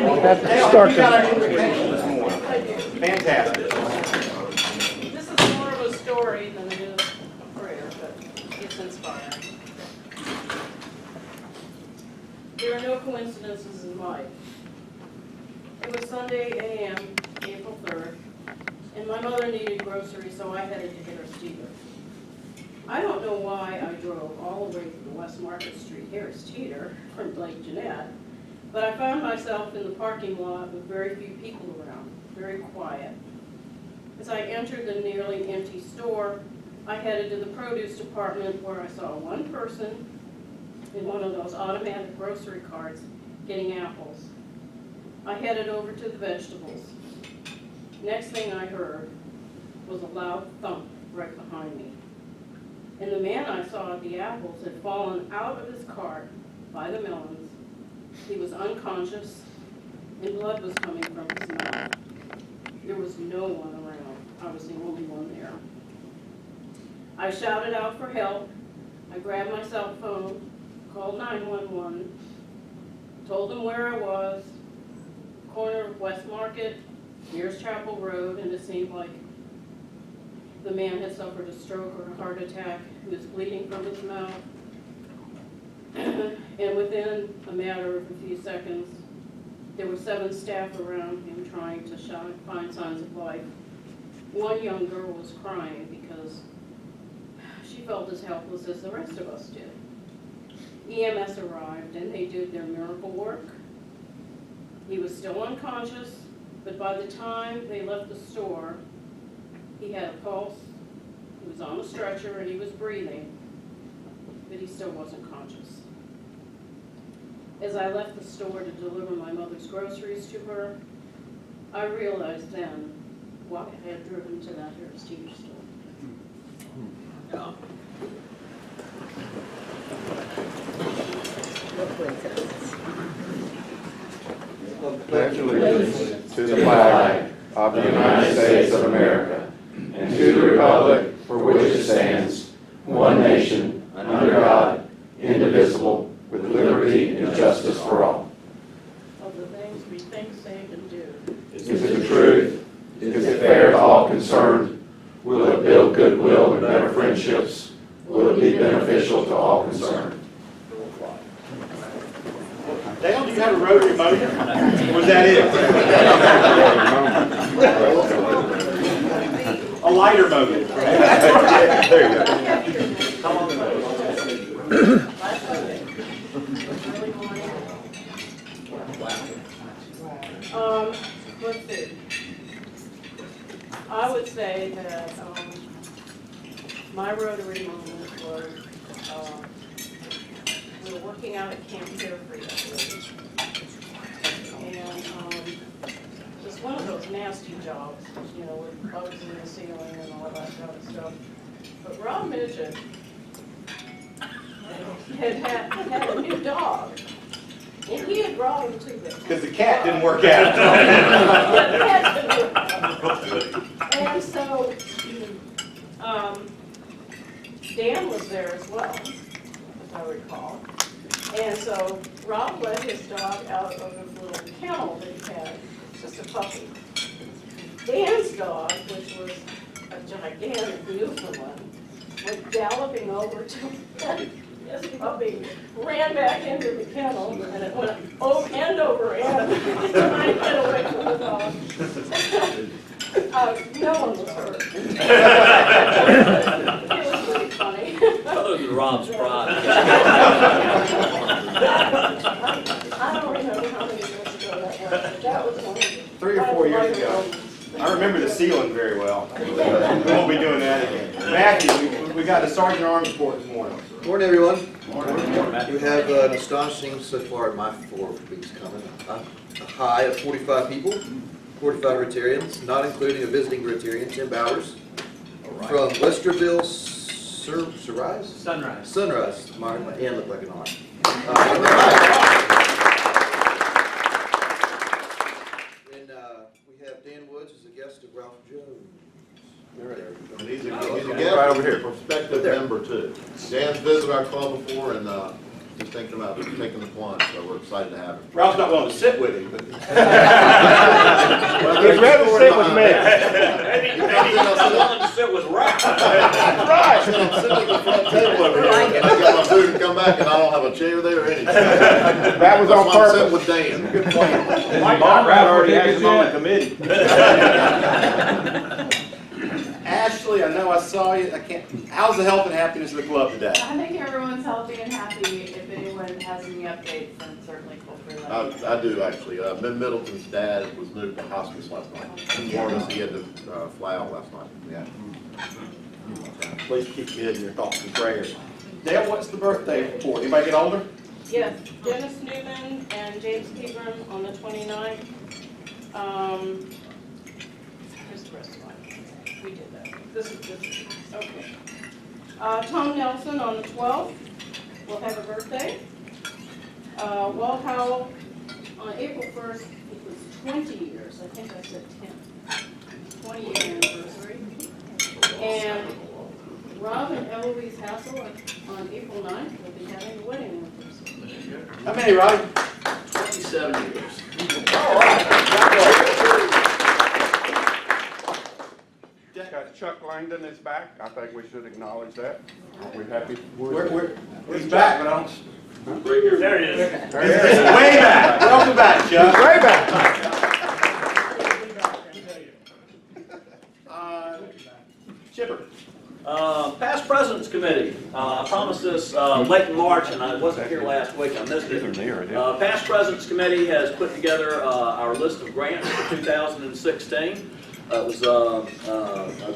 Start You got our invitation this morning. Fantastic. This is more of a story than it is a prayer, but it's inspiring. There are no coincidences in life. It was Sunday a.m., April 3rd, and my mother needed groceries, so I headed to Harris Teeter. I don't know why I drove all the way to the West Market Street Harris Teeter from Lake Jeanette, but I found myself in the parking lot with very few people around, very quiet. As I entered the nearly empty store, I headed to the produce department where I saw one person in one of those automatic grocery carts getting apples. I headed over to the vegetables. Next thing I heard was a loud thump right behind me. And the man I saw at the apples had fallen out of his cart by the melons. He was unconscious, and blood was coming from his mouth. There was no one around. I was the only one there. I shouted out for help. I grabbed my cell phone, called 911, told them where I was, corner of West Market, Mears Chapel Road, and it seemed like the man had suffered a stroke or a heart attack. He was bleeding from his mouth. And within a matter of a few seconds, there were 7 staff around him trying to find signs of life. One young girl was crying because she felt as helpless as the rest of us did. EMS arrived and they did their miracle work. He was still unconscious, but by the time they left the store, he had a pulse, he was on a stretcher, and he was breathing, but he still wasn't conscious. As I left the store to deliver my mother's groceries to her, I realized then why I had driven to that Harris Teeter store. Yeah. Pledge allegiance to the flag of the United States of America and to the republic for which it stands, one nation, under God, indivisible, with liberty and justice for all. Of the things we think, say, and do. Is it the truth? Is it fair to all concerned? Will it build goodwill and better friendships? Will it be beneficial to all concerned? Dale, do you have a rotary motor? Was that it? A lighter motor. There you go. Last Sunday, early morning. Let's see. I would say that my Rotary moment was we were working out at Camp Carefree, I believe. And just one of those nasty jobs, you know, with bugs in the ceiling and all that kind of stuff. But Rob Midget had a new dog. And he had brought him to the... Because the cat didn't work out. And so, Dan was there as well, as I recall. And so Rob let his dog out of this little kennel that he had, just a puppy. Dan's dog, which was a gigantic Newfoundland, went galloping over to him. This puppy ran back into the kennel, and it went end over end, trying to get away from the dog. No one was hurt. It was pretty funny. Those are Rob's pride. I don't remember how many years ago that was. That was one of the 3 or 4 years ago. I remember the ceiling very well. We won't be doing that again. Matthew, we got a Sergeant Arms report this morning. Morning, everyone. We have an astonishing, so far in my 4 weeks coming, a high of 45 people, 45 Rotarians, not including a visiting Rotarian, Tim Bowers, from Westerville, Sunrise. My hand looked like an arm. And we have Dan Woods as a guest of Ralph Jones. And he's a guest right over here, prospective member too. Dan's visited our club before, and just thinking about taking the plunge, so we're excited to have him. Ralph's not willing to sit with him, but. Well, He'd rather sit with me. Maybe he's willing to sit with Ralph. Right. I'm sitting at the front table over here, and I get my food and come back, and I don't have a chair there or anything. That was on That's why I'm sitting purpose. with Dan. Good plan. Bob already has his own committee. Ashley, I know I saw you. How's the health and happiness of the club today? I think everyone's healthy and happy. If anyone has any updates, then certainly feel free to let me know. I do actually. Ben Middleton's dad was moved to hospice last night. Informed us he had to fly out last night. Yeah. Please keep me in your thoughts and prayers. Dale, what's the birthday for? Anybody get older? Yes, Dennis Newman and James Pegram on the 29th. Here's the rest of mine. We did that. This is, okay. Tom Nelson on the 12th will have a birthday. Walt Howell on April 1st, it was 20 years, I think I said 10. 20-year anniversary. And Rob and Eloise Hassel on April 9th will be having a wedding anniversary. How many, Robbie? 27 years. All right. Got Chuck Langdon is back. I think we should acknowledge that. Aren't we happy? He's back, but I don't. There it is. There he is. Way back. Welcome back, Chuck. Way back. Chipper. Past Presidents Committee, I promised this late in March, and I wasn't here last week, I missed it. Past Presidents Committee has put together our list of grants for 2016. It was a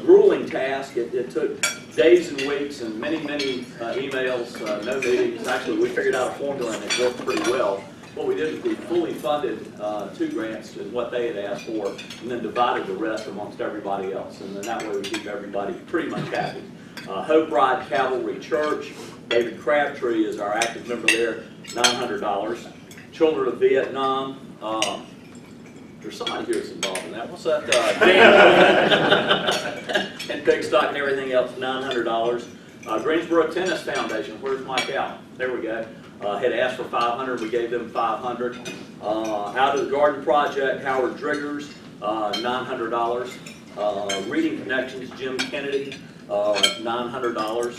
grueling task. It took days and weeks and many emails, no meetings. Actually, we figured out a formula and it worked pretty well. What we did is we fully funded 2 grants is what they had asked for, and then divided the rest amongst everybody else. And then that way we keep everybody pretty much happy. Hope Ride Cavalry Church, David Crabtree is our active member there, $900. Children of Vietnam, there's somebody here that's involved in that. What's that? And pig stock and everything else, $900. Greensboro Tennis Foundation, where's Mike Allen? There we go. Had asked for $500, we gave them $500. Out of the Garden Project, Howard Driggers, $900. Reading Connections, Jim Kennedy, $900.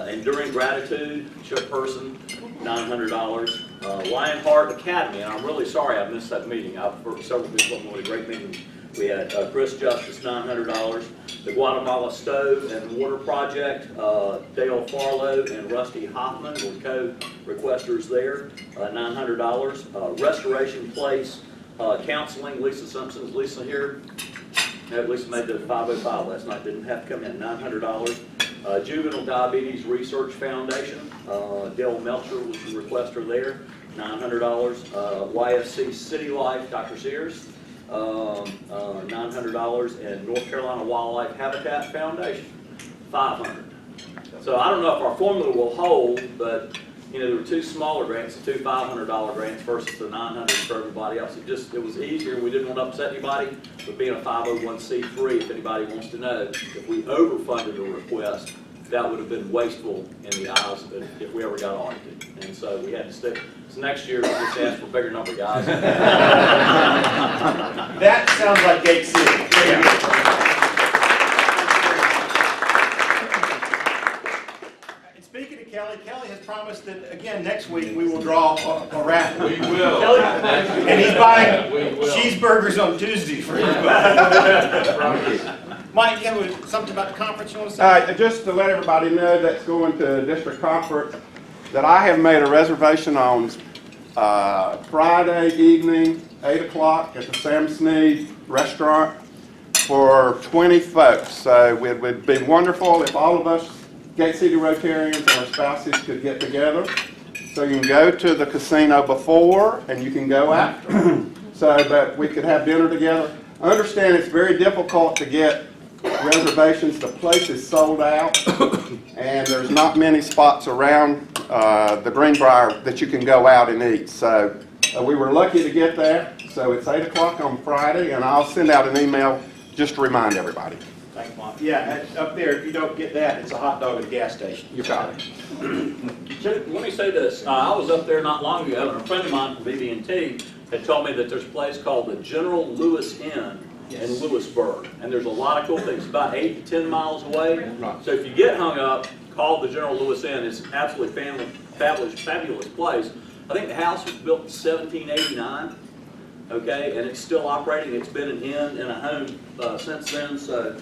Enduring Gratitude, Chip Person, $900. Lionheart Academy, and I'm really sorry I missed that meeting. I've worked several people, what a great meeting. We had Chris Justice, $900. The Guatemala Stove and Water Project, Dale Farlow and Rusty Hoffman were co-requesters there, $900. Restoration Place Counseling, Lisa Simpson. Is Lisa here? No, Lisa made the 505 last night, didn't have to come in, $900. Juvenile Diabetes Research Foundation, Dale Melcher was the requester there, $900. YFC City Life, Dr. Sears, $900, and North Carolina Wildlife Habitat Foundation, $500. So I don't know if our formula will hold, but you know, there were 2 smaller grants, the 2 $500 grants versus the $900 for everybody else. It was easier. We didn't want to upset anybody, but being a 501c3, if anybody wants to know, if we overfunded a request, that would have been wasteful in the eyes of it if we ever got audited. And so we had to stick. So next year, we just ask for a bigger number, guys. That sounds like Gate City. And speaking of Kelly, Kelly has promised that, again, next week we will draw a raffle. We will. Kelly, and he's buying cheeseburgers on Tuesday for everybody. Mike, you have something about the conference you want to say? Just to let everybody know that's going to district conference, that I have made a reservation on Friday evening, 8 o'clock at the Sam Snead restaurant for 20 folks. So it would be wonderful if all of us Gate City Rotarians and our spouses could get together. So you can go to the casino before and you can go after, so that we could have dinner together. I understand it's very difficult to get reservations. The place is sold out and there's not many spots around the Greenbrier that you can go out and eat. So we were lucky to get that. So it's 8 o'clock on Friday, and I'll send out an email just to remind everybody. Thanks, Mike. Yeah, up there, if you don't get that, it's a hot dog at a gas station. You got it. Let me say this, I was up there not long ago, and a friend of mine from BB&T had told me that there's a place called the General Lewis Inn in Lewisburg, and there's a lot of cool things, about 8 to 10 miles away. Right. So if you get hung up, call the General Lewis Inn, it's an absolutely fabulous place. I think the house was built in 1789, okay, and it's still operating, it's been an inn and a home since then, so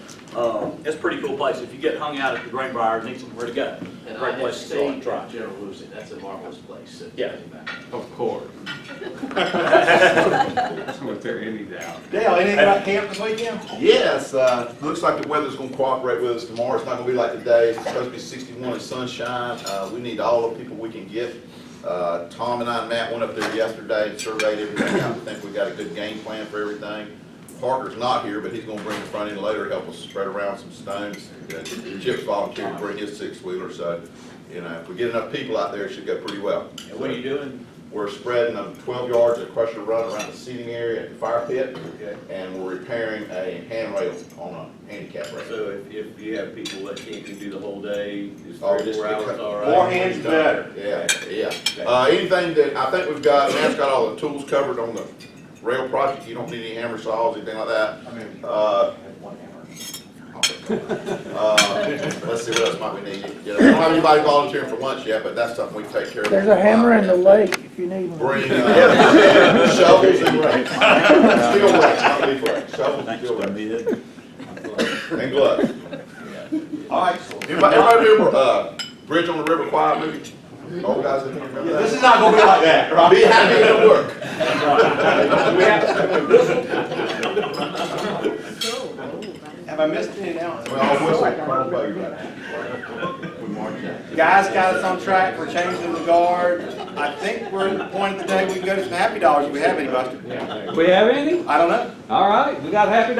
it's a pretty cool place. If you get hung out at the Greenbrier and need somewhere to go, And great I place have to start, stayed try. at General Lewis, that's a marvelous place. So Yeah. Of course. Was there any doubt? Dale, anything about camp this weekend? Yes, looks like the weather's gonna cooperate with us tomorrow. It's not gonna be like today. It's supposed to be 61 and sunshine. We need all the people we can get. Tom and I and Matt went up there yesterday and surveyed everything out. I think we got a good game plan for everything. Parker's not here, but he's gonna bring the front end loader, help us spread around some stones. Chip's volunteered to bring his 6-wheeler, so, you know, if we get enough people out there, it should go pretty well. And what are you doing? We're spreading 12 yards of crusher run around the seating area at the fire pit, Okay. and we're repairing a handrail on a handicap rail. So if you have people that can't do the whole day, is Oh, 3 or 4 hours all right? More hands better. Yeah, yeah. Anything that, I think we've got, Matt's got all the tools covered on the rail project. You don't need any hammer saws, anything like that. Let's see, what else might we need? You know, we don't have anybody volunteering for lunch yet, but that's something we can take care of. There's a hammer in the lake if you need one. Bring shovels and rakes. Steel rakes, not leaf rakes. Shovels and steel rakes. And gloves. All right. Everybody remember, Bridge on the River Quiet movie? Old guys in here remember that? This is not gonna be like that, right? Be happy it'll work. Have I missed any announcements? Well, whistle. Guys got us on track for changing the guard. I think we're at the point of the day we can go to some Happy Dollars if we have any, Buster. We have any? I don't know. All right, we got $50.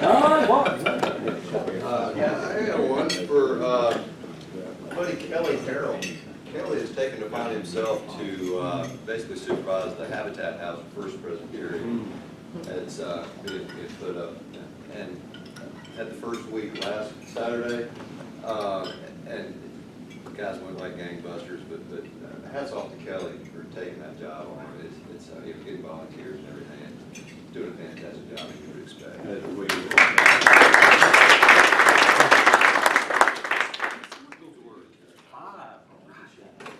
All right, what? Yeah, I got one for, buddy Kelly Harrell. Kelly has taken it upon himself to, basically supervise the Habitat House at First Presbyterian. It's, being put up, and had the first week last Saturday, and the guys went like gangbusters, but hats off to Kelly for taking that job on. It's you know, getting volunteers and everything, and doing a fantastic job, as you would expect.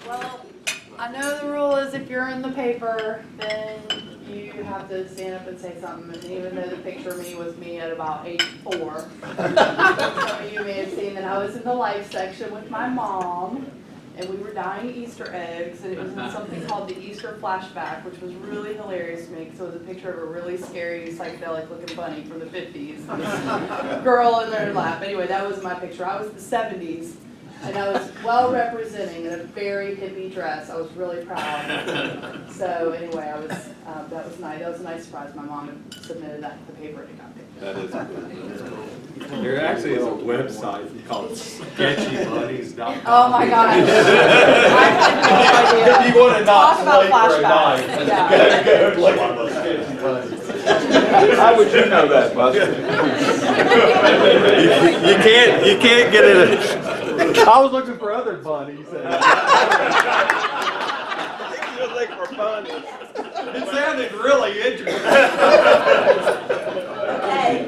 Well, I know the rule is if you're in the paper, then you have to stand up and say something, and even though the picture of me was me at about age 4. Some of you may have seen that I was in the life section with my mom, and we were dyeing Easter eggs, and it was in something called the Easter Flashback, which was really hilarious to me, because it was a picture of a really scary, psychedelic looking bunny from the 50s. Girl in their lap. Anyway, that was my picture. I was the 70s. And I was well representing in a very hippie dress. I was really proud. So anyway, I was that was nice. That was a nice surprise. My mom had submitted that to the paper and it got picked. That is good. There actually is a website called sketchybuddies.com. Oh my gosh. I had no idea. If you want to knock Talk about somebody for a flashbacks. night, Yeah. go look at those sketchy bunnies. How would you know that, Buster? You can't get it. I was looking for other bunnies. You're looking for bunnies. It sounded really interesting. Okay,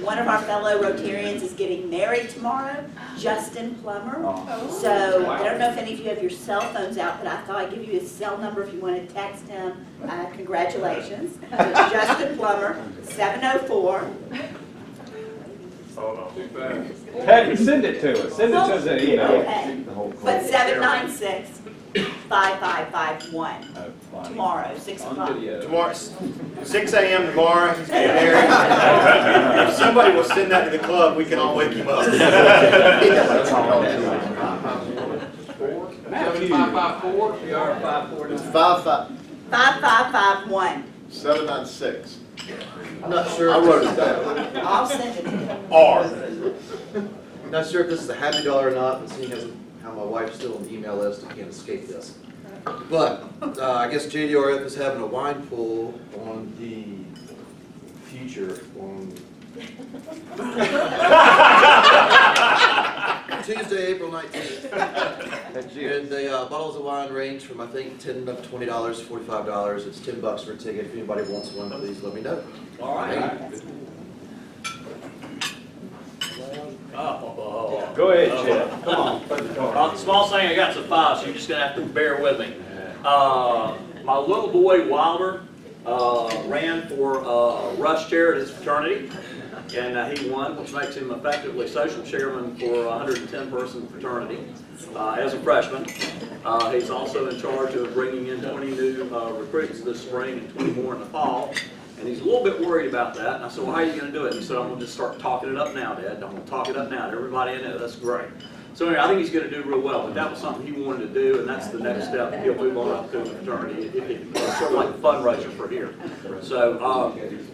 one of our fellow Rotarians is getting married tomorrow, Justin Plummer. So I don't know if any of you have your cell phones out, but I thought I'd give you his cell number if you want to text him. Congratulations. Justin Plummer, 704. Hey, send it to us. Send it to us in email. Okay. But 796-5551. Tomorrow, 6 o'clock. Tomorrow, 6 a.m. tomorrow. If somebody will send that to the club, we can all wake him up. 554, PR54. It's 5551. 796. I'm not sure. I wrote it down. I'll send it to you. R. Not sure if this is a happy dollar or not, but seeing as how my wife's still on the email list, I can't escape this. But I guess JDRF is having a wine pool on the future on Tuesday, April 19th. That's you. And the bottles of wine range from, I think, $10 up to $20, $45. It's $10 for a ticket. If anybody wants one, please let me know. All right. Oh. Go ahead, Chip. Come on, put the car. Small thing, I got some files, so you're just gonna have to bear with me. My little boy Wilder ran for Rush Chair at his fraternity, and he won, which makes him effectively social chairman for a 110-person fraternity as a freshman. He's also in charge of bringing in 20 new recruits this spring and 20 more in the fall. And he's a little bit worried about that. And I said, well, how are you going to do it? And he said, I'm going to just start talking it up now, Dad. I'm going to talk it up now to everybody I know. That's great. So anyway, I think he's going to do real well. But that was something he wanted to do, and that's the next step. He'll move on up to the fraternity. It's sort of like a fundraiser for here. So,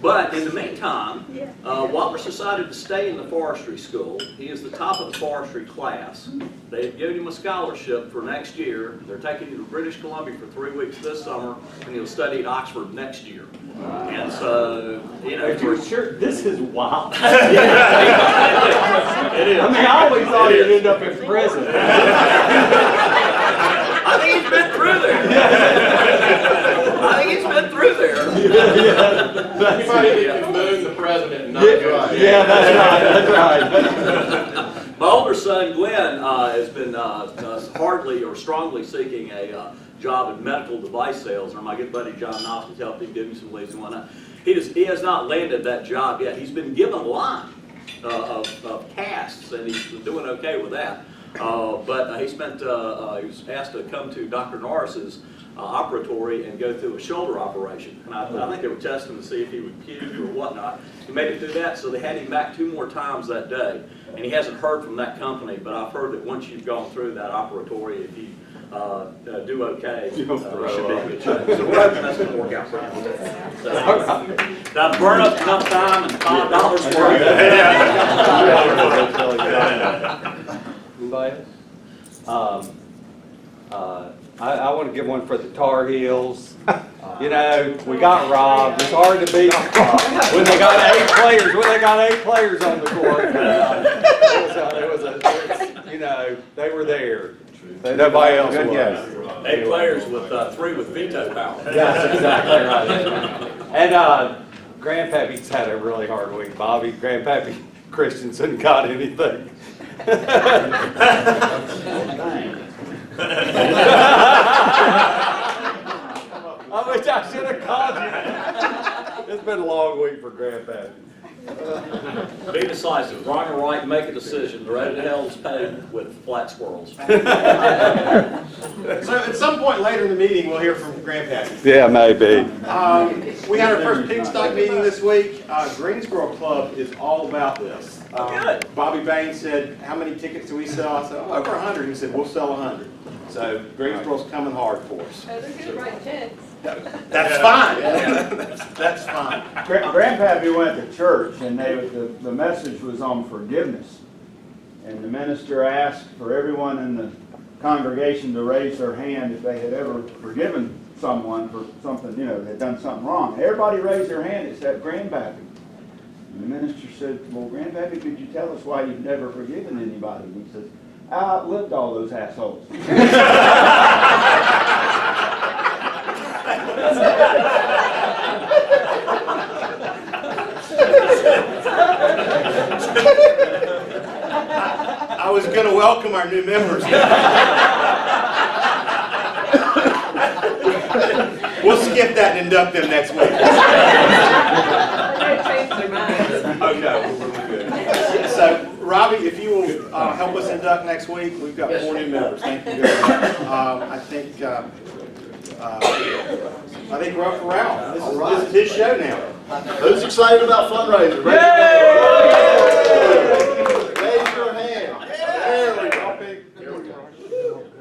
but in the meantime, Wallace decided to stay in the forestry school. He is the top of the forestry class. They've given him a scholarship for next year. They're taking him to British Columbia for 3 weeks this summer, and he'll study at Oxford next year. And so, you know, Are you sure? This is wild. it is. I mean, I always thought you'd end up in prison. I think he's been through there. I think he's been through there. That's You moon the president and not go. Yeah, that's right, that's right. My older son, Glenn, has been hardly or strongly seeking a job in medical device sales, and my good buddy John Knopf has helped him give me some leads and whatnot. He has not landed that job yet. He's been given a line of casts, and he's doing okay with that. But he was asked to come to Dr. Norris's operatory and go through a shoulder operation. And I think they were testing to see if he would puke or whatnot. He made it through that, so they had him back 2 more times that day. And he hasn't heard from that company, but I've heard that once you've gone through that operatory, if you do okay, you should be in good shape. So we're hoping that's going to work out for him. So, now burn up enough time and $5 worth. Anybody else? I want to give one for the Tar Heels. You know, we got robbed. It's hard to beat when they got 8 players. When they got 8 players on the court. You know, they were there. Nobody else was. 8 players with 3 with veto power. That's exactly right. And Grandpappy's had a really hard week. Bobby, Grandpappy Christensen got anything. I wish I should have called you. It's been a long week for Grandpappy. Be decisive, wrong or right, make a decision. The road to hell is paved with flat squirrels. So at some point later in the meeting, we'll hear from Grandpappy. Yeah, maybe. We had our first pig stock meeting this week. Greensboro Club is all about this. Good. Bobby Bain said, how many tickets do we sell? I said, oh, over 100. He said, we'll sell 100. So Greensboro's coming hard for us. Oh, they're gonna write checks. That's fine. That's fine. Grandpappy went to church, and the message was on forgiveness. And the minister asked for everyone in the congregation to raise their hand if they had ever forgiven someone for something, you know, had done something wrong. Everybody raised their hand except Grandpappy. And the minister said, well, Grandpappy, could you tell us why you've never forgiven anybody? And he says, I outlived all those assholes. I was going to welcome our new members. We'll skip that and induct them next week. Okay. So, Robbie, if you will help us induct next week, we've got 4 new members. Thank you very much. I think we're up for Ralph. This is his show now. Who's excited about Fundraiser? Raise your hand. There we go.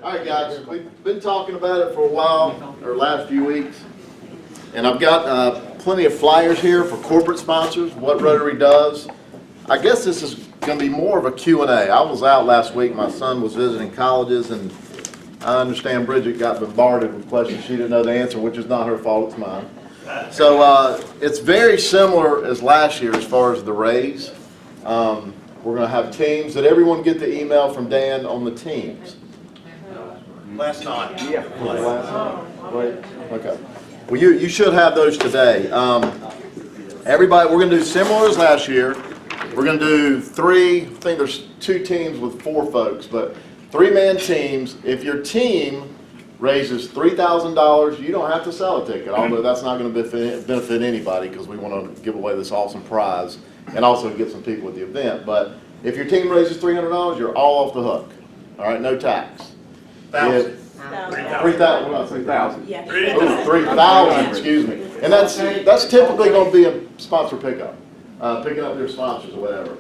All right, guys, we've been talking about it for a while, or last few weeks. And I've got plenty of flyers here for corporate sponsors, what Rotary does. I guess this is going to be more of a Q&A. I was out last week. My son was visiting colleges, and I understand Bridget got bombarded with questions she didn't know the answer, which is not her fault, it's mine. So it's very similar as last year as far as the raise. We're gonna have teams. Did everyone get the email from Dan on the teams? Last night. Yeah. Wait, okay. Well, you should have those today. Everybody, we're gonna do similar as last year. We're gonna do I think there's 2 teams with 4 folks, but 3-man teams. If your team raises $3,000, you don't have to sell a ticket, although that's not gonna benefit anybody because we wanna give away this awesome prize and also get some people at the event. But if your team raises $300, you're all off the hook. All right, no tax. $1,000. 3,000, what about 3,000? Yeah. Oh, 3,000, excuse me. And that's typically gonna be a sponsor pickup, picking up your sponsors or whatever.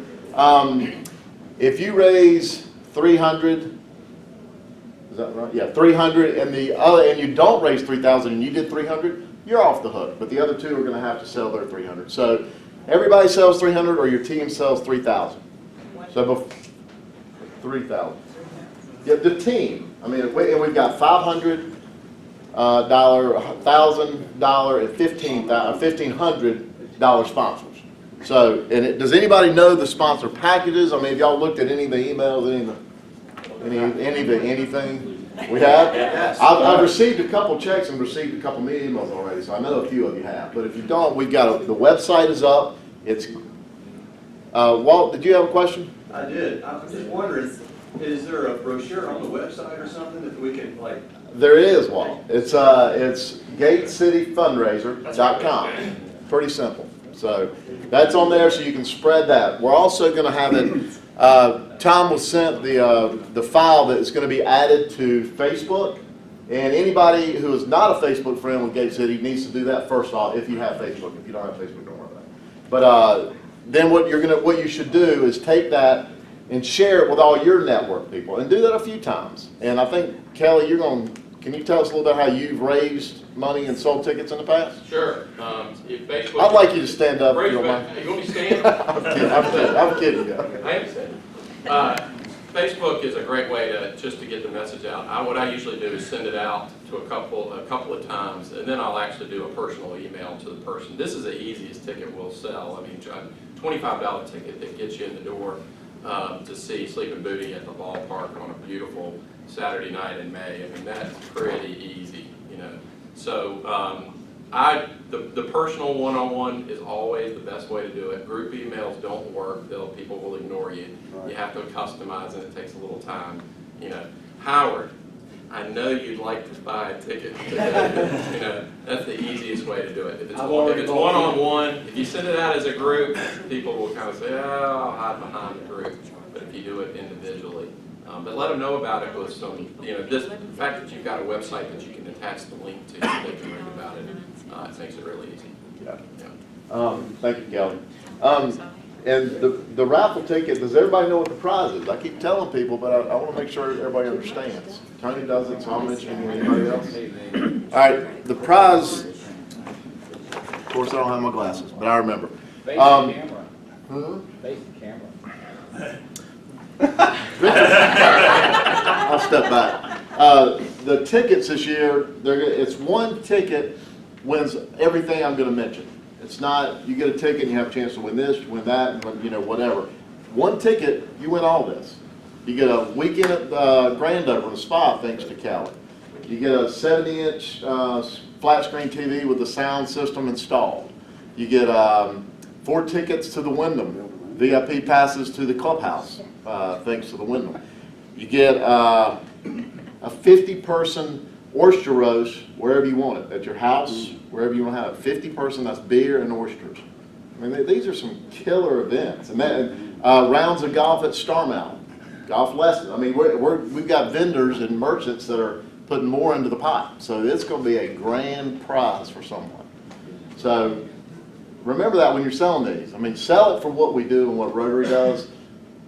If you raise 300, is that right? Yeah, 300, and you don't raise 3,000 and you did 300, you're off the hook. But the other 2 are gonna have to sell their 300. So everybody sells 300 or your team sells 3,000. So 3,000. Yeah, the team. I mean, and we've got $500, $1,000, and $1,500 sponsors. So, and does anybody know the sponsor packages? I mean, have y'all looked at any of the emails, anything? We have? Yes. I've received a couple checks and received a couple emails already, so I know a few of you have. But if you don't, we've got the website is up. It's Walt, did you have a question? I did. I'm just wondering, is there a brochure on the website or something that we can like? There is, Walt. It's gatecityfundraiser.com. Pretty simple. So that's on there, so you can spread that. We're also going to have it. Tom was sent the file that is going to be added to Facebook, and anybody who is not a Facebook friend with Gate City needs to do that first off. If you have Facebook, if you don't have Facebook, don't worry about it. But then what you should do is take that and share it with all your network people, and do that a few times. And I think, Kelly, can you tell us a little bit how you've raised money and sold tickets in the past? Sure. If Facebook, I'd like you to stand up if you don't mind. You want me to stand? I'm kidding you. I understand. Facebook is a great way to get the message out. What I usually do is send it out to a couple of times, and then I'll actually do a personal email to the person. This is the easiest ticket we'll sell. I mean, $25 ticket that gets you in the door to see Sleeping Beauty at the ballpark on a beautiful Saturday night in May. I mean, that's pretty easy, you know. So the personal one-on-one is always the best way to do it. Group emails don't work. People will ignore you. Right. You have to customize, and it takes a little time. You know, Howard, I know you'd like to buy a ticket. You know, that's the easiest way to do it. If it's one-on-one, if you send it out as a group, people will kind of say, "Oh, I'll hide behind the group." But if you do it individually, but let them know about it with some, you know, the fact that you've got a website that you can attach the link to, so they can read about it. It makes it really easy. Yeah. Yeah. Thank you, Kelly. And the raffle ticket, does everybody know what the prize is? I keep telling people, but I want to make sure everybody understands. Tony does it, so I'll mention it to anybody else. All right, the prize, of course, I don't have my glasses, but I remember. Face the camera. Face the camera. I'll step back. The tickets this year, it's one ticket wins everything I'm going to mention. It's not, you get a ticket and you have a chance to win this, win that, and, you know, whatever. One ticket, you win all this. You get a weekend at Grandover in the spa, thanks to Callie. You get a 70-inch flat screen TV with the sound system installed. You get 4 tickets to the Wyndham, VIP passes to the clubhouse, thanks to the Wyndham. You get a 50-person oyster roast wherever you want it, at your house, wherever you want to have it. 50-person, that's beer and oysters. I mean, these are some killer events. And then rounds of golf at Starmount, golf lessons. I mean, we've got vendors and merchants that are putting more into the pot. So it's going to be a grand prize for someone. So remember that when you're selling these. I mean, sell it for what we do and what Rotary does,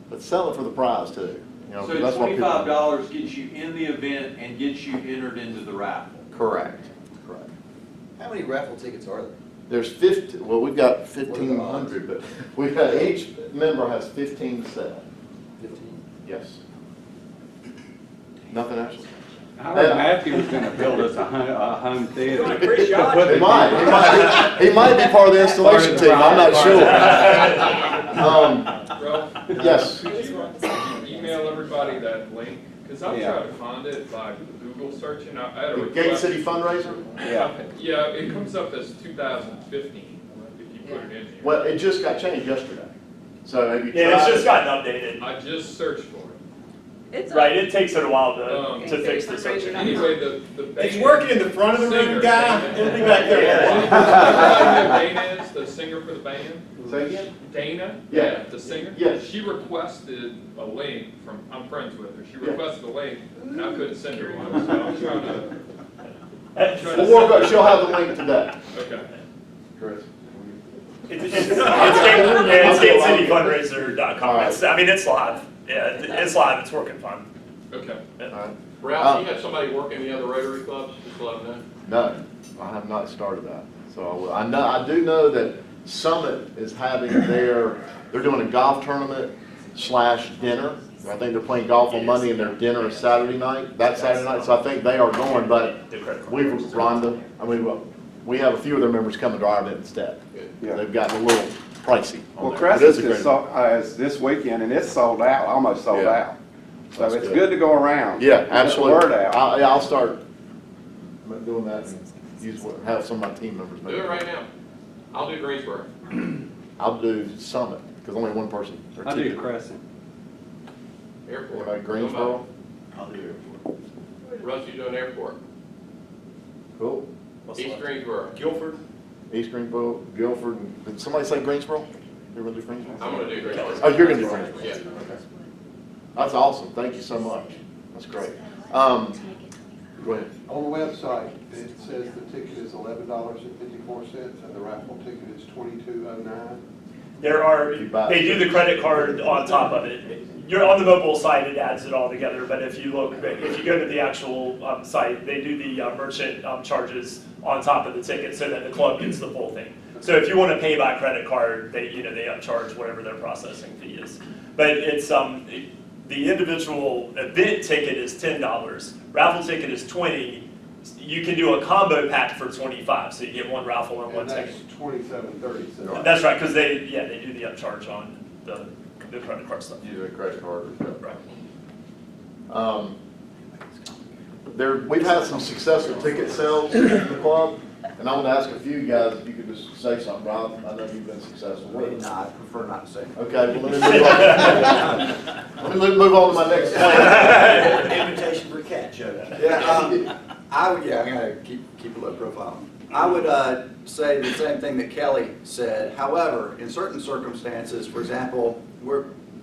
but sell it for the prize too. You know, So that's what people $25 gets you in the event and gets you entered into the raffle. Correct. Correct. How many raffle tickets are there? There's 50. Well, we've got 1,500, but we've got each member has 15 to sell. 15. Yes. Nothing else. I heard Matthew was gonna build us a home theater. He might be part of the installation team, I'm not sure. Yes. Could you email everybody that link? Because I'm Yeah. trying to find it by Google searching. I had a The request. Gate City fundraiser? Yeah. Yeah, it comes up as 2015 if you put it in here. Well, it just got changed yesterday. So have you Yeah, it's tried just it? gotten updated. I just searched for it. Right, it takes it a while Um, to fix the search. Anyway, the band. It's working in the front of the room, singer, guy. Dana. It'll be back there. Dana is the singer for the band. Say again? Dana, Yeah. the singer. Yes. She requested a link from, I'm friends with her. She requested a link, and I couldn't send her one, so I'm trying to. We'll work on, she'll have the link today. Okay. Chris? It's GateCityFundraiser.com. It's, I mean, it's live. Yeah, it's live. It's working fine. Okay. Alright. Ralph, do you have somebody working the other Rotary clubs? Just let them know. No, I have not started that. So I will. I do know that Summit is having they're doing a golf tournament / dinner. I think they're playing golf on Monday and their dinner is Saturday night, that Saturday night. So I think they are going, but Rhonda, I mean, we have a few of their members coming to our event instead. Yeah. They've gotten a little pricey. on Well, there. Crescent It is a great- is this weekend, and it's sold out, almost sold Yeah. out. So That's it's good. good to go around. Yeah, Get the absolutely. word out. I'll start doing that and have some of my team members. Do it right now. I'll do Greensboro. I'll do Summit, because only one person. or I two do people. Crescent. Airport. Like Greensboro? I'll do airport. Russ, you doing airport? Cool. East Greensboro. Guilford. East Greensboro, Guilford, and did somebody say Greensboro? You're gonna do Greensboro? I'm gonna do Greensboro. Oh, you're gonna do Greensboro? Yeah. Okay. That's awesome, thank you so much. That's great. Go ahead. On the website, it says the ticket is $11.54 and the raffle ticket is $22.09. They do the credit card on top of it. You're on the mobile site, it adds it all together, but if you go to the actual site, they do the merchant charges on top of the ticket so that the club gets the full thing. So if you want to pay by credit card, they upcharge whatever their processing fee is. But it's the individual event ticket is $10, raffle ticket is $20. You can do a combo pack for $25, so you get one raffle and one ticket. That's $27.30. That's right, because they do the upcharge on the credit card stuff. Use a credit card or something. Right. We've had some successful ticket sales in the club, and I want to ask a few guys if you could just say something, Rob. I know you've been successful. No, I prefer not to say. Okay, well, let me move on to my next point. Invitation for cat show. Yeah, I'm gonna keep a low profile. I would say the same thing that Kelly said. However, in certain circumstances, for example,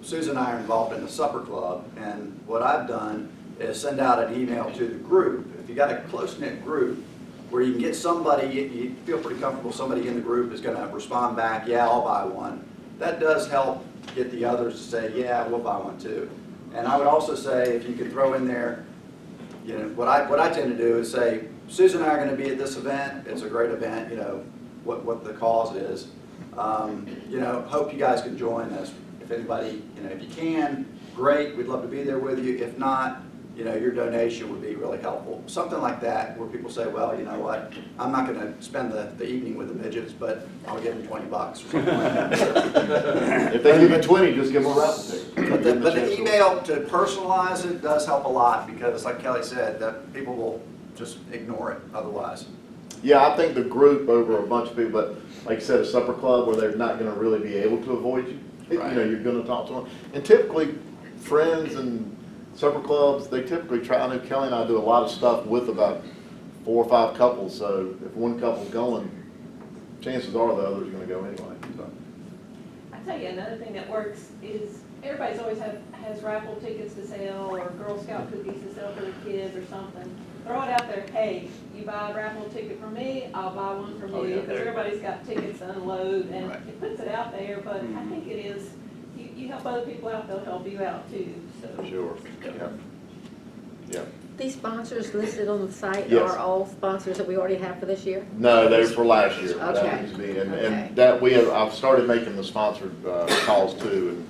Susan and I are involved in the supper club, and what I've done is send out an email to the group. If you got a close-knit group where you can get somebody, you feel pretty comfortable somebody in the group is gonna respond back, yeah, I'll buy one. That does help get the others to say, yeah, we'll buy one too. And I would also say, if you could throw in there, you know, what I tend to do is say, Susan and I are gonna be at this event, it's a great event, you know, what the cause is. You know, hope you guys can join us. If anybody, you know, if you can, great, we'd love to be there with you. If not, you know, your donation would be really helpful. Something like that, where people say, well, you know what, I'm not gonna spend the evening with the midgets, but I'll give them $20 or something like that. If they give you 20, just give them a raffle ticket. But the email to personalize it does help a lot, because like Kelly said, that people will just ignore it otherwise. Yeah, I think the group over a bunch of people, but like you said, a supper club where they're not gonna really be able to avoid you. Right. You know, you're gonna talk to them. And typically, friends and supper clubs, they typically try, I know Kelly and I do a lot of stuff with about 4 or 5 couples, so if one couple's going, chances are the other's gonna go anyway, so. I tell you, another thing that works is everybody's always has raffle tickets to sell or Girl Scout cookies to sell for their kids or something. Throw it out there, hey, you buy a raffle ticket from me, I'll buy one from Oh, you, yeah, because everybody's got tickets to unload, and Right. it puts it out there, but I think it is, you help other people out, they'll help you out too, so. Sure, yeah. Yeah. These sponsors listed on the site Yes. are all sponsors that we already have for this year? No, they were for last year. That Okay. needs to be, Okay. and that I've started making the sponsored calls too,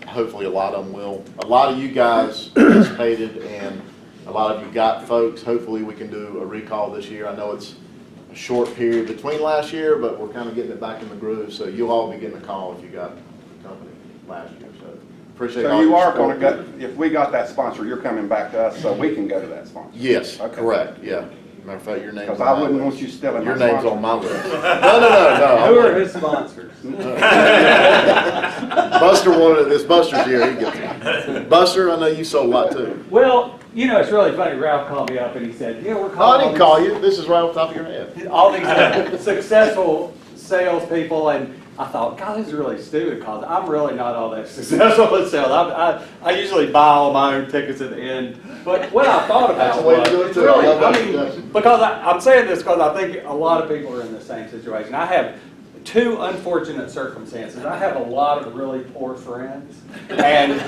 and hopefully a lot of them will. A lot of you guys participated, and A lot of you got folks. Hopefully we can do a recall this year. I know it's a short period between last year, but we're kind of getting it back in the groove. So you'll all be getting a call if you got the company last year. So appreciate all So you your are support. gonna go, if we got that sponsor, you're coming back to us so we can go to that sponsor? Yes, Okay. correct, yeah. Matter of fact, your name's Because on I my wouldn't list. want you stealing my Your name's sponsor. on my list. No. Who are his sponsors? Buster wanted, this Buster's here, he gets it. Buster, I know you sold a lot too. Well, you know, it's really funny. Ralph called me up and he said, yeah, we're Oh, I calling. didn't call you, this is right off the top of your head. All these successful salespeople, and I thought, God, this is really stupid because I'm really not all that successful at sales. I usually buy all my own tickets at the end. But what I thought That's about the way to was, do it it's too. I really, love that I mean, suggestion. because I'm saying this because I think a lot of people are in the same situation. I have two unfortunate circumstances. I have a lot of really poor friends, and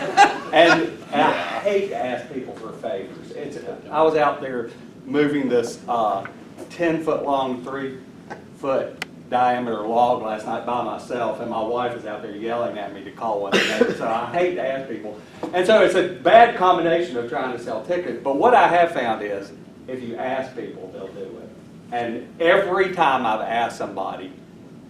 I hate to ask people for favors. I was out there moving this 10-foot long, 3-foot diameter log last night by myself, and my wife is out there yelling at me to call one of them. So I hate to ask people. And so it's a bad combination of trying to sell tickets. But what I have found is, if you ask people, they'll do it. And every time I've asked somebody,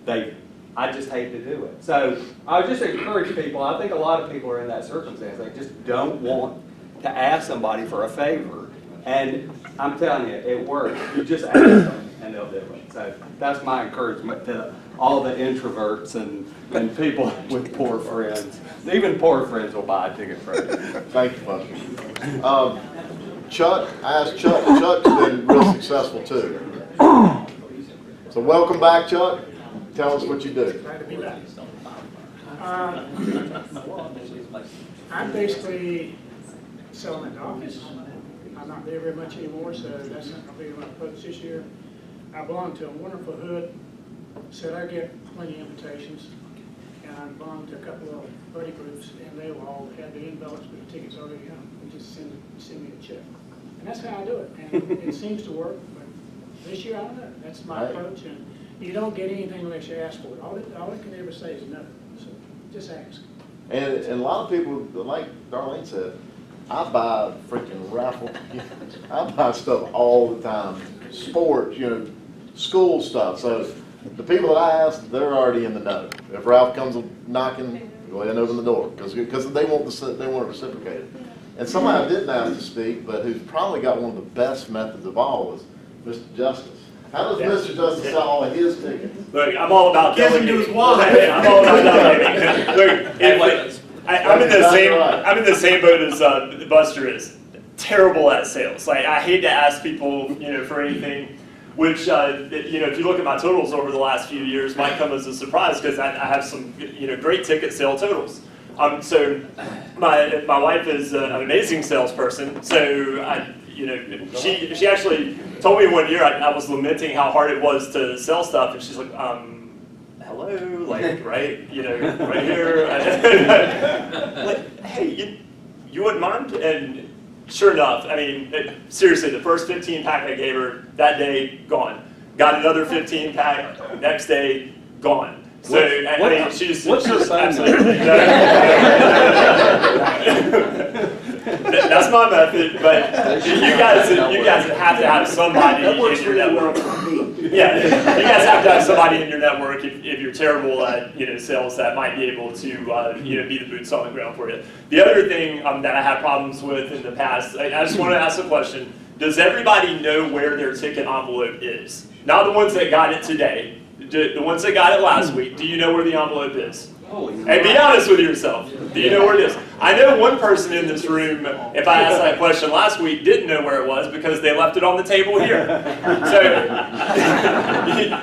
I just hate to do it. So I would just encourage people, I think a lot of people are in that circumstance, they just don't want to ask somebody for a favor. And I'm telling you, it works. You just ask them and they'll do it. So that's my encouragement to all the introverts and people with poor friends. Even poor friends will buy a ticket from you. Thank you, Buster. Chuck, I asked Chuck, Chuck's been real successful too. So welcome back, Chuck. Tell us what you do. Glad to be back. I'm basically selling at the office. I'm not there very much anymore, so that's not going to be my focus this year. I belong to a wonderful hood, so I get plenty of invitations. And I belong to a couple of buddy groups, and they will all have the envelopes with the tickets already on, and just send me a check. And that's how I do it, and it seems to work, but this year, I don't know. That's my approach, and you don't get anything unless you ask for it. All it can ever say is no, so just ask. And a lot of people, like Darlene said, I buy freaking raffle. I buy stuff all the time. Sports, school stuff. So the people that I ask, they're already in the know. If Ralph comes knocking, go ahead and open the door because they want it reciprocated. And somebody I didn't ask to speak, but who's probably got one of the best methods of all is Mr. Justice. How does Mr. Justice sell all of his tickets? Look, I'm all about Gives him delegating. to his wife. I'm all about delegating. Look, I'm in the same boat as Buster is. Terrible at sales. Like, I hate to ask people, for anything, which, if you look at my totals over the last few years, might come as a surprise because I have some, great ticket sale totals. So my wife is an amazing salesperson. So she actually told me one year I was lamenting how hard it was to sell stuff, and she's like, hello, like right here. Like, hey, you wouldn't mind? And sure enough, I mean, seriously, the first 15 pack I gave her that day, gone. Got another 15 pack next day, gone. So she's absolutely. That's my method, but you guys have to have somebody in your network. Yeah, you guys have to have somebody in your network if you're terrible at sales that might be able to be the boots on the ground for you. The other thing that I had problems with in the past, I just want to ask a question: does everybody know where their ticket envelope is? Not the ones that got it today. The ones that got it last week, do you know where the envelope is? Hey, be honest with yourself. Do you know where it is? I know one person in this room, if I asked that question last week, didn't know where it was because they left it on the table here. So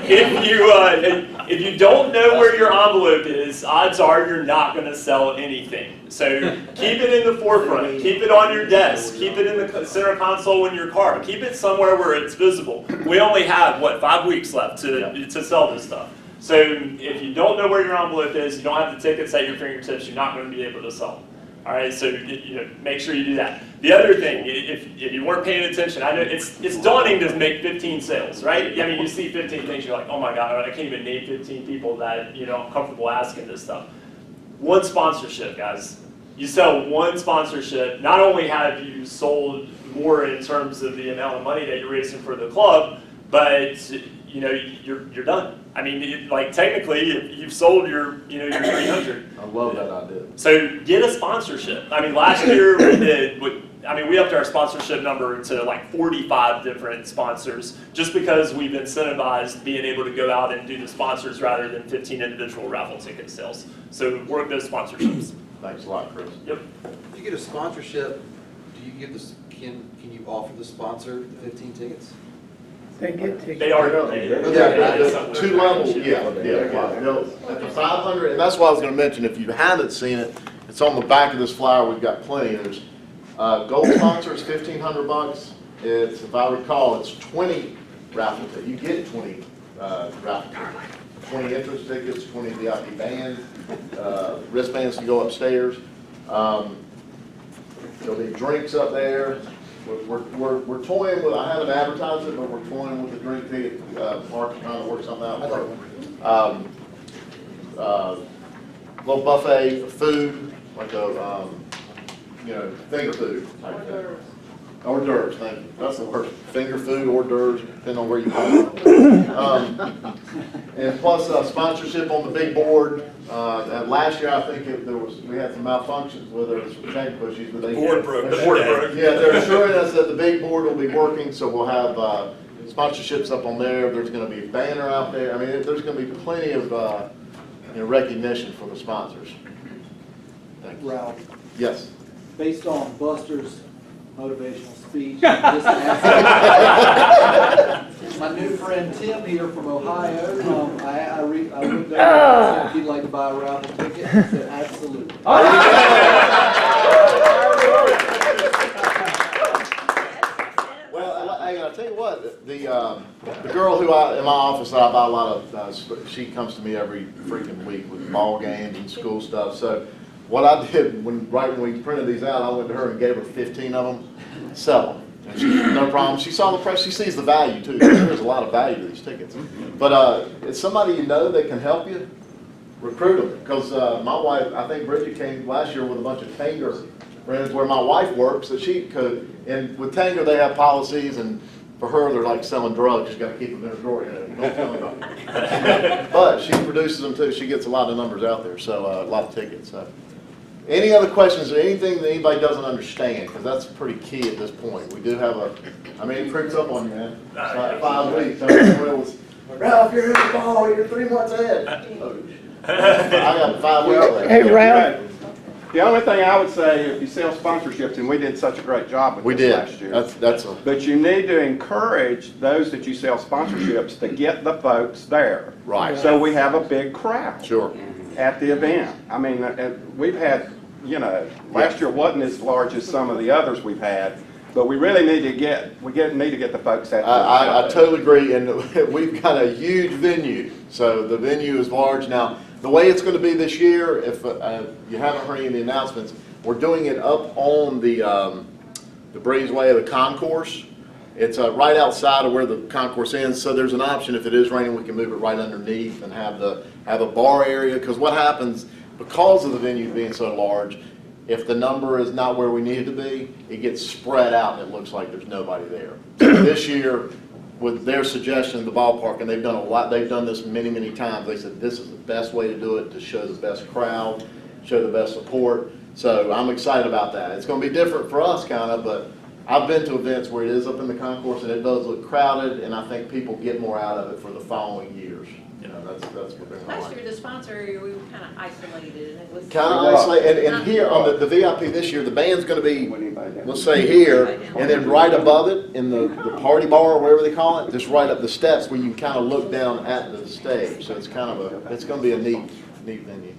if you don't know where your envelope is, odds are you're not going to sell anything. So keep it in the forefront. Keep it on your desk. Keep it in the center console in your car. Keep it somewhere where it's visible. We only have, 5 weeks left to sell this stuff. So if you don't know where your envelope is, you don't have the tickets at your fingertips, you're not going to be able to sell them. All right, so make sure you do that. The other thing, if you weren't paying attention, I know it's daunting to make 15 sales, right? I mean, you see 15 things, you're like, oh my God, I can't even name 15 people that I'm comfortable asking this stuff. One sponsorship, guys. You sell one sponsorship, not only have you sold more in terms of the amount of money that you're raising for the club, but you're done. I mean, like technically, you've sold your 300. I love that idea. So get a sponsorship. I mean, last year we upped our sponsorship number to like 45 different sponsors just because we've incentivized being able to go out and do the sponsors rather than 15 individual raffle ticket sales. So work those sponsorships. Thanks a lot, Chris. Yep. If you get a sponsorship, do you give this, can you offer the sponsor the 15 tickets? They get tickets. They are. Yeah, 2 levels, yeah. At the 500, and that's what I was gonna mention, if you haven't seen it, it's on the back of this flyer, we've got plenty. There's, gold sponsor is $1,500. It's, if I recall, it's 20 raffle tickets. You get 20 raffle tickets. 20 entrance tickets, 20 VIP bands, wristbands to go upstairs. There'll be drinks up there. We're toying with, I haven't advertised it, but we're toying with the drink ticket. Mark's trying to work something out. Little buffet of food, like a, finger food type thing. Hors d'oeuvres, thank you. That's the word. Finger food, hors d'oeuvres, depending on where you go. And plus sponsorship on the big board. Last year, I think we had some malfunctions, whether it's technical issues, but they. The board broke. Yeah, they're assuring us that the big board will be working, so we'll have sponsorships up on there. There's going to be a banner out there. I mean, there's going to be plenty of recognition for the sponsors. Thank you. Ralph, Yes. based on Buster's motivational speech, my new friend Tim here from Ohio, I looked over and said if he'd like to buy a raffle ticket. He said absolutely. Well, I'll tell you what, the girl who in my office that I buy a lot of, she comes to me every freaking week with ball games and school stuff. So what I did right when we printed these out, I went to her and gave her 15 of them, sell them. And she, no problem. She saw the price. She sees the value too. There's a lot of value to these tickets. But it's somebody you know that can help you, recruit them. Because my wife, I think Bridget came last year with a bunch of Tanger friends where my wife works, that she could. And with Tanger, they have policies, and for her, they're like selling drugs. You got to keep them in a drawer. Don't tell anybody. But she produces them too. She gets a lot of numbers out there, so a lot of tickets. So. Any other questions or anything that anybody doesn't understand? Because that's pretty key at this point. We do have it creeps up on you, man. It's like 5 weeks. Ralph, you're in the ball. You're 3 months ahead. I got 5 weeks left. Hey, Ralph. The only thing I would say, if you sell sponsorships, and we did such a great job with this last year. But you need to encourage those that you sell sponsorships to get the folks there. Right. So we have a big crowd. Sure. At the event. I mean, we've had, last year wasn't as large as some of the others we've had, but we really need to get the folks at the I totally agree, and we've got a huge venue, so the venue is large. Now, the way it's going to be this year, if you haven't heard any of the announcements, we're doing it up on the breezeway of the concourse. It's right outside of where the concourse ends, so there's an option. If it is raining, we can move it right underneath and have a bar area. Because what happens, because of the venue being so large, if the number is not where we need it to be, it gets spread out and it looks like there's nobody there. So this year, with their suggestion, the ballpark, and they've done a lot. They've done this many, many times. They said this is the best way to do it, to show the best crowd, show the best support. So I'm excited about that. It's going to be different for us, kind of, but I've been to events where it is up in the concourse and it does look crowded, and I think people get more out of it for the following years. That's what they're Last like. year, the sponsor, we were kind of isolated, and it was. Kind of isolated, and here on the VIP this year, the band's going to be, let's say here, and then right above it in the party bar, or whatever they call it, just right up the steps where you can kind of look down at the stage. So it's kind of it's going to be a neat venue.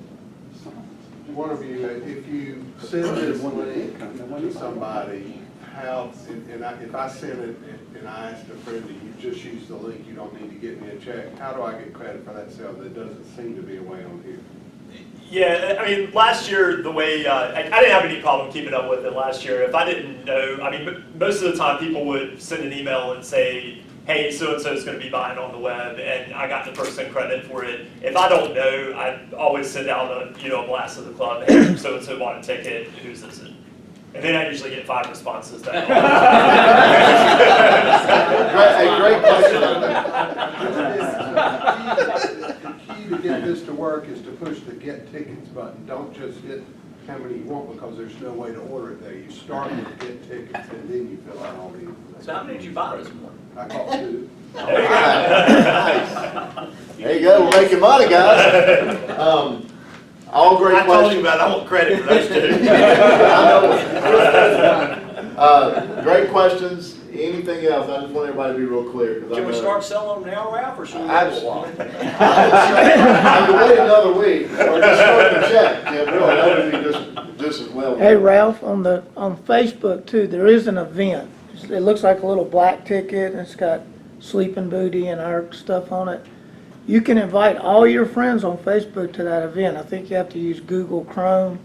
One of you, if you send this link to somebody, if I send it and I ask a friend that you just use the link, you don't need to get me a check, how do I get credit for that sale? That doesn't seem to be a way on here. Yeah, I mean, last year, the way, I didn't have any problem keeping up with it last year. If I didn't know, I mean, most of the time people would send an email and say, hey, so-and-so is gonna be buying on the web, and I got the person credit for it. If I don't know, I always send out a blast to the club, hey, so-and-so bought a ticket, whose is it? And then I usually get 5 responses back. Great question. The key to get this to work is to push the get tickets button. Don't just hit how many you want, because there's no way to order it there. You start with get tickets and then you fill out all the information. So how many did you buy this morning? I call 2. There you go, we're making money, guys. All great I told questions. you about it, I want credit for those 2. Great questions. Anything else? I just want everybody to be real clear. Can we start selling them now, Ralph, or should we wait a while? I can wait another week, or just start the check. Yeah, really, that would be just as well. Hey Ralph, on Facebook too, there is an event. It looks like a little black ticket, and it's got Sleeping Booty and our stuff on it. You can invite all your friends on Facebook to that event. I think you have to use Google Chrome,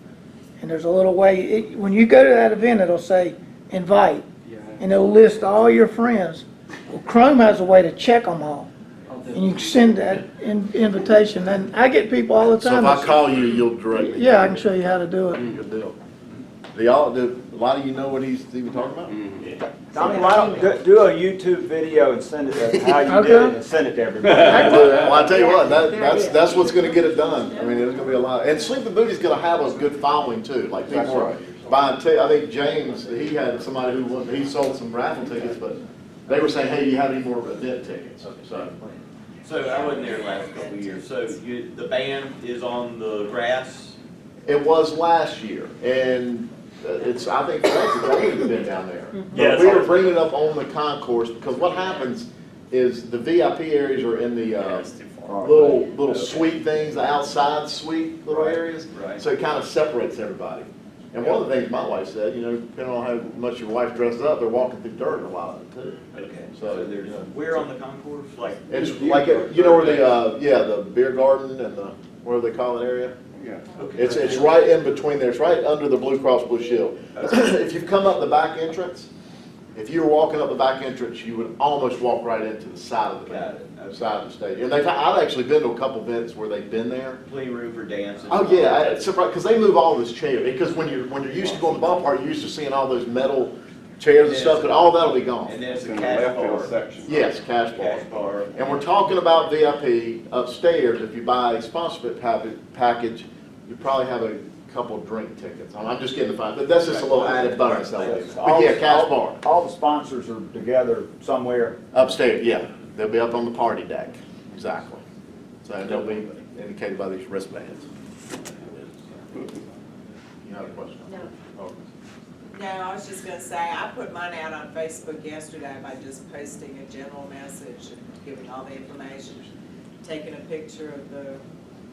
and there's a little way, when you go to that event, it'll say invite, and it'll list all your friends. Well, Chrome has a way to check them all, and you can send that invitation. And I get people all the So time. if I call you, you'll direct me. Yeah, I can show you how to do it. Good deal. Do a lot of you know what he's even talking about? Tommy, why don't do a YouTube video and send it to how you did it and send it to everybody. Well, I tell you what, that's what's gonna get it done. I mean, there's gonna be a lot, and Sleeping Beauty's gonna have a good following too, like people are buying I think James, he had somebody he sold some raffle tickets, but they were saying, hey, do you have any more event tickets? So I wasn't there the last couple of years, so the band is on the grass? It was last year, and I think Frank's always been down there. Yeah, But we were bringing it up on the concourse, because what happens is the VIP areas are in the little suite things, the outside suite little areas. Right. So it kind of separates everybody. And one of the things my wife said, depending on how much your wife dresses up, they're walking through dirt a lot of it too. Okay. So there's, where on the concourse? Like, it's like, where the beer garden and the, what do they call that area? Yeah. okay. It's right in between there. It's right under the Blue Cross Blue Shield. If you come up the back entrance, if you were walking up the back entrance, you would almost walk right into the side of the side of the stadium. And I've actually been to a couple events where they've been there. Playing room for dancing. Oh yeah, it's surprised because they move all this chair. Because when you're used to going to the ballpark, you're used to seeing all those metal chairs and stuff, but all that'll be gone. And there's a cash bar. Yes, cash bar. And we're talking about VIP upstairs. If you buy a sponsorship package, you probably have a couple drink tickets. I'm just getting the fine, but that's just a little added bonus. But yeah, cash bar. All the sponsors are together somewhere. Upstairs, yeah. They'll be up on the party deck. Exactly. So they'll be indicated by these wristbands. You have a question? No. Oh. No, I was just gonna say, I put mine out on Facebook yesterday by just posting a general message and giving all the information, taking a picture of the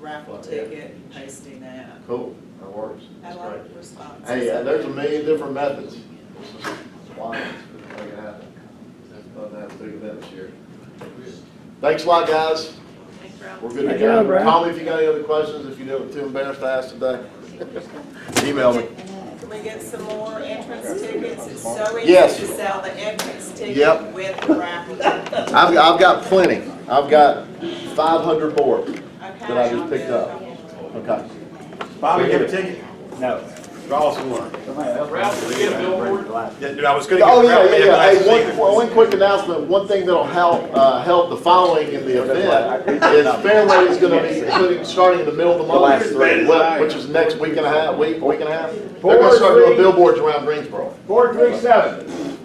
raffle ticket and pasting that. Cool, that works. I That's love great. the response. Hey, there's a million different methods. This is why it's make it happen. Love to have a big event this year. Thanks a lot, guys. Thanks, Ralph. We're good to Good go. job, Ralph. Call me if you got any other questions. If you're too embarrassed to ask today, email me. Can we get some more entrance tickets? It's so easy Yes. to sell the entrance ticket Yep. with the raffle ticket. I've got plenty. I've got 500 more that I just picked up. Okay. Bobby, get a ticket? No. Draw us one. Ralph, did we get a billboard? Yeah, dude, I was gonna get. Oh, yeah. Ralph, Hey, one quick announcement. One thing that'll help the following in the event is Fairway is gonna be starting in the middle of the month, which is next week and a half. They're gonna start doing billboards around Greensboro. 437.